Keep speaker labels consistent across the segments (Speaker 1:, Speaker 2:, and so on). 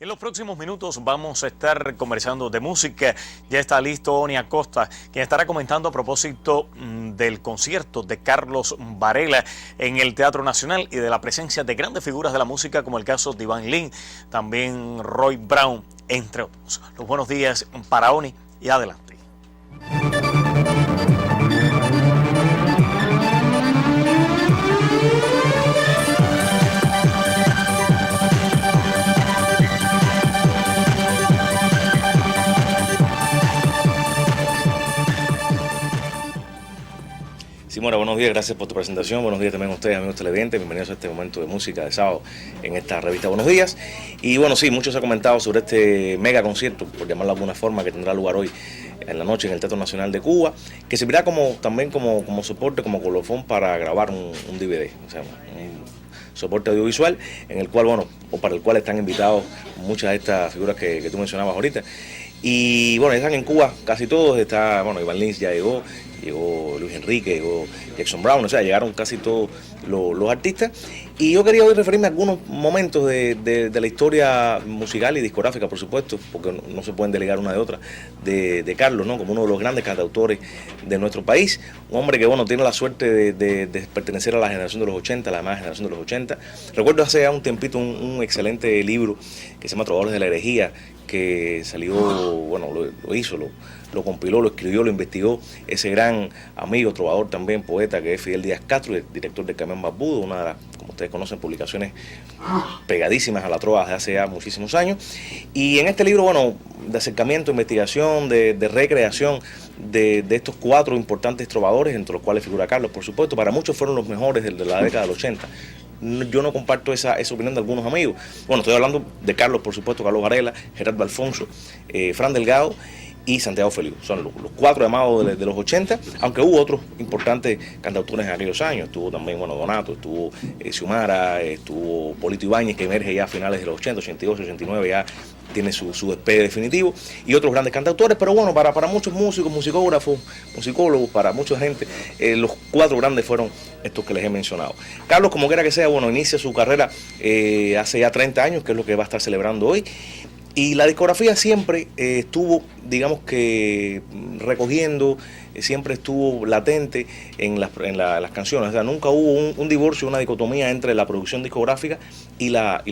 Speaker 1: En los próximos minutos vamos a estar conversando de música. Ya está listo Oni Acosta, quien estará comentando a propósito del concierto de Carlos Varela en el Teatro Nacional y de la presencia de grandes figuras de la música como el caso de Iván Lin, también Roy Brown, entre otros. Los buenos días para Oni y adelante.
Speaker 2: Simona, buenos días, gracias por tu presentación. Buenos días también a ustedes, amigos televidentes. Bienvenidos a este momento de música de sábado en esta revista Buenos Días. Y bueno, sí, mucho se ha comentado sobre este mega concierto, por llamarlo de alguna forma, que tendrá lugar hoy en la noche en el Teatro Nacional de Cuba, que servirá también como soporte, como colofón para grabar un DVD, o sea, un soporte audiovisual en el cual, bueno, o para el cual están invitados muchas de estas figuras que tú mencionabas ahorita. Y bueno, están en Cuba casi todos, está, bueno, Iván Lins ya llegó Luis Enrique, llegó Jackson Brown, o sea, llegaron casi todos los artistas. Y yo quería hoy referirme a algunos momentos de la historia musical y discográfica, por supuesto, porque no se pueden delegar una de otra, de Carlos, ¿no? Como uno de los grandes cantautores de nuestro país, un hombre que, bueno, tiene la suerte de pertenecer a la generación de los 80, la demás generación de los 80. Recuerdo hace ya un tiempito un excelente libro que se llama Trovadores de la Herejía, que salió, bueno, lo hizo, lo compiló, lo escribió, lo investigó ese gran amigo, trovador también, poeta, que es Fidel Díaz Castro, el director de Camión Barbudo, una de las, como ustedes conocen, publicaciones pegadísimas a la trova desde hace ya muchísimos años. Y en este libro, bueno, de acercamiento, investigación, de recreación de estos cuatro importantes trovadores, entre los cuales figura Carlos, por supuesto, para muchos fueron los mejores de la década del 80. Yo no comparto esa opinión de algunos amigos. Bueno, estoy hablando de Carlos, por supuesto, Carlos Varela, Gerardo Alfonso, Fran Delgado y Santiago Feliu. Son los cuatro llamados de los 80, aunque hubo otros importantes cantautores en aquellos años. Estuvo también, bueno, Donato, estuvo Xiomara, estuvo Polito Ibáñez, que emerge ya a finales de los 80, 88, 89, ya tiene su despegue definitivo, y otros grandes cantautores. Pero bueno, para muchos músicos, musicógrafos, musicólogos, para mucha gente, los cuatro grandes fueron estos que les he mencionado. Carlos, como quiera que sea, bueno, inicia su carrera hace ya 30 años, que es lo que va a estar celebrando hoy. Y la discografía siempre estuvo, digamos que, recogiendo, siempre estuvo latente en las canciones. O sea, nunca hubo un divorcio, una dicotomía entre la producción discográfica y las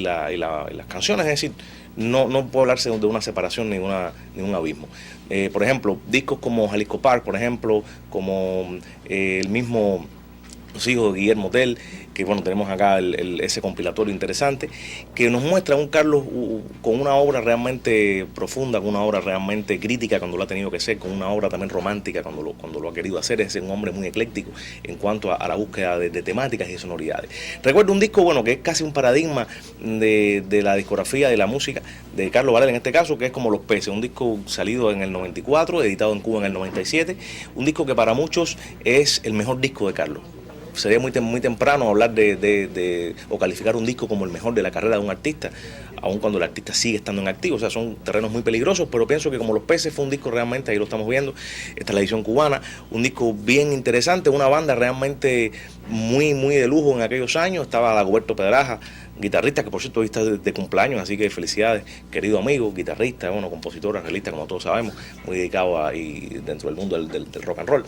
Speaker 2: canciones. Es decir, no puede hablarse de una separación ni un abismo. Por ejemplo, discos como Jalisco Park, por ejemplo, como el mismo Los Hijos de Guillermo Tell, que bueno, tenemos acá ese compilatorio interesante, que nos muestra a un Carlos con una obra realmente profunda, con una obra realmente crítica cuando lo ha tenido que ser, con una obra también romántica cuando lo ha querido hacer. Es un hombre muy ecléctico en cuanto a la búsqueda de temáticas y de sonoridades. Recuerdo un disco, bueno, que es casi un paradigma de la discografía de la música de Carlos Varela, en este caso, que es como Los Peces, un disco salido en el 94, editado en Cuba en el 97, un disco que para muchos es el mejor disco de Carlos. Sería muy temprano hablar o calificar un disco como el mejor de la carrera de un artista, aun cuando el artista sigue estando en activo. O sea, son terrenos muy peligrosos, pero pienso que como Los Peces fue un disco realmente, ahí lo estamos viendo, esta es la edición cubana, un disco bien interesante, una banda realmente muy de lujo en aquellos años. Estaba Dagoberto Pedraja, guitarrista, que por cierto hoy está de cumpleaños, así que felicidades, querido amigo, guitarrista, bueno, compositor, arreglista, como todos sabemos, muy dedicado ahí dentro del mundo del rock and roll.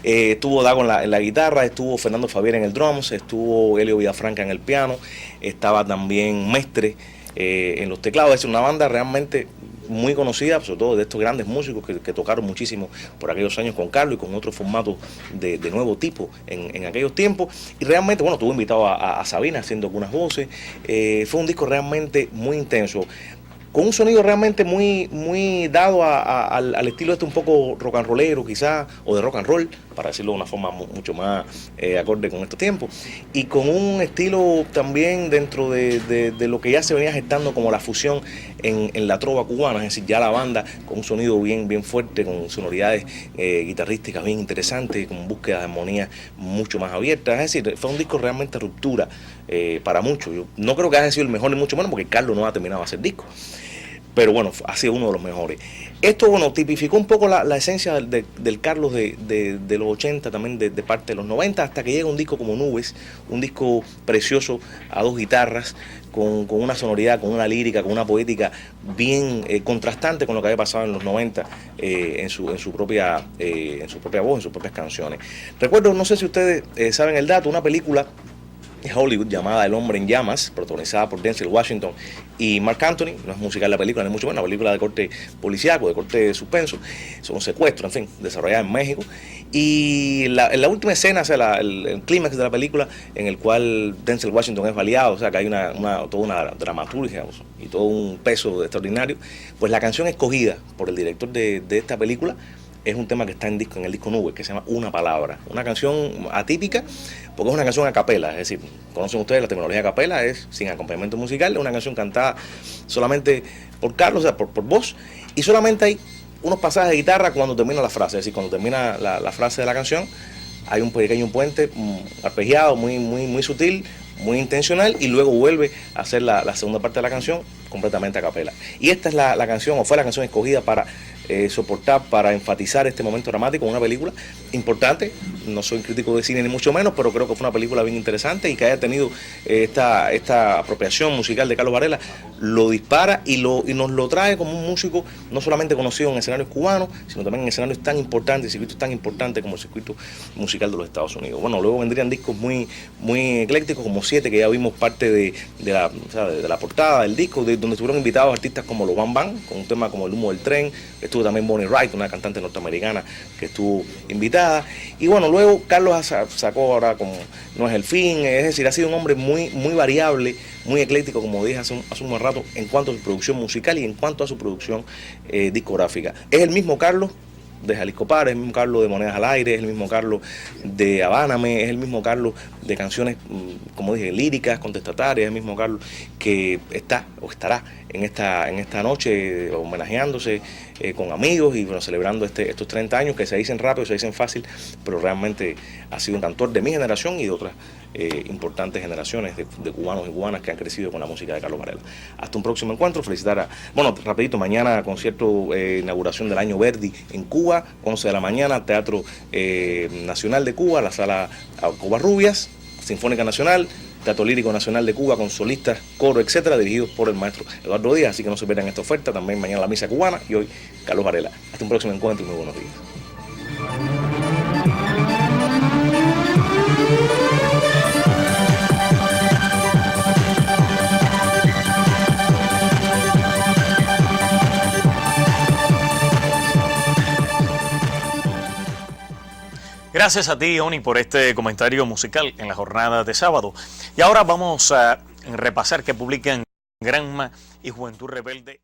Speaker 2: Estuvo Dago en la guitarra, estuvo Fernando Fabián en el drums, estuvo Helio Villafranca en el piano, estaba también Mestre en los teclados. Es una banda realmente muy conocida, sobre todo de estos grandes músicos que tocaron muchísimo por aquellos años con Carlos y con otros formatos de nuevo tipo en aquellos tiempos. Y realmente, bueno, tuvo invitado a Sabina haciendo algunas voces. Fue un disco realmente muy intenso, con un sonido realmente muy dado al estilo un poco rock and rollero quizás, o de rock and roll, para decirlo de una forma mucho más acorde con estos tiempos, y con un estilo también dentro de lo que ya se venía gestando como la fusión en la trova cubana, es decir, ya la banda con un sonido bien fuerte, con sonoridades guitarrísticas bien interesantes, con búsqueda de armonía mucho más abierta. Es decir, fue un disco realmente ruptura para muchos. Yo no creo que haya sido el mejor ni mucho menos, porque Carlos no ha terminado de hacer discos. pero bueno, ha sido uno de los mejores. Esto, bueno, tipificó un poco la esencia del Carlos de los 80, también de parte de los 90, hasta que llega un disco como Nubes, un disco precioso a dos guitarras, con una sonoridad, con una lírica, con una poética bien contrastante con lo que había pasado en los 90 en su propia voz, en sus propias canciones. Recuerdo, no sé si ustedes saben el dato, una película de Hollywood llamada El Hombre en Llamas, protagonizada por Denzel Washington y Marc Anthony. No es musical la película, no es mucho más, una película de corte policíaco, de corte de suspenso, son un secuestro, en fin, desarrollada en México. Y en la última escena, o sea, el clímax de la película, en el cual Denzel Washington es baleado, o sea, que hay toda una dramaturgia y todo un peso extraordinario, pues la canción escogida por el director de esta película es un tema que está en el disco Nube, que se llama Una Palabra. Una canción atípica, porque es una canción a capela, es decir, conocen ustedes la tecnología a capela, es sin acompañamiento musical, es una canción cantada solamente por Carlos, o sea, por voz, y solamente hay unos pasajes de guitarra cuando termina la frase, es decir, cuando termina la frase de la canción, hay un pequeño puente arpegiado, muy sutil, muy intencional, y luego vuelve a hacer la segunda parte de la canción completamente a capela. Y esta es la canción, o fue la canción escogida para soportar, para enfatizar este momento dramático en una película importante. No soy crítico de cine ni mucho menos, pero creo que fue una película bien interesante, y que haya tenido esta apropiación musical de Carlos Varela lo dispara y nos lo trae como un músico no solamente conocido en escenarios cubanos, sino también en escenarios tan importantes, circuitos tan importantes como el circuito musical de los Estados Unidos. Bueno, luego vendrían discos muy eclécticos como 7, que ya vimos parte de la portada del disco, donde estuvieron invitados artistas como los Bam Bam, con un tema como El Humo del Tren. Estuvo también Bonnie Wright, una cantante norteamericana que estuvo invitada. Y bueno, luego Carlos sacó ahora como No es el fin, es decir, ha sido un hombre muy variable, muy ecléctico, como dije hace un buen rato, en cuanto a su producción musical y en cuanto a su producción discográfica. Es el mismo Carlos de Jalisco Para, es el mismo Carlos de Monedas al Aire, es el mismo Carlos de Habáname, es el mismo Carlos de canciones, como dije, líricas, contestatarias, es el mismo Carlos que está o estará en esta noche homenajeándose con amigos y bueno, celebrando estos 30 años que se dicen rápido, se dicen fácil, pero realmente ha sido un cantor de mi generación y de otras importantes generaciones de cubanos y cubanas que han crecido con la música de Carlos Varela. Hasta un próximo encuentro, rapidito, mañana concierto, inauguración del Año Verdi en Cuba, 11 de la mañana, Teatro Nacional de Cuba, la Sala Covarrubias, Sinfónica Nacional, Teatro Lírico Nacional de Cuba, con solistas, coro, etcétera, dirigidos por el maestro Eduardo Díaz, así que no se pierdan esta oferta. También mañana la misa cubana y hoy Carlos Varela. Hasta un próximo encuentro y muy buenos días.
Speaker 1: Gracias a ti, Oni, por este comentario musical en la jornada de sábado. Y ahora vamos a repasar qué publican Granma y Juventud Rebelde.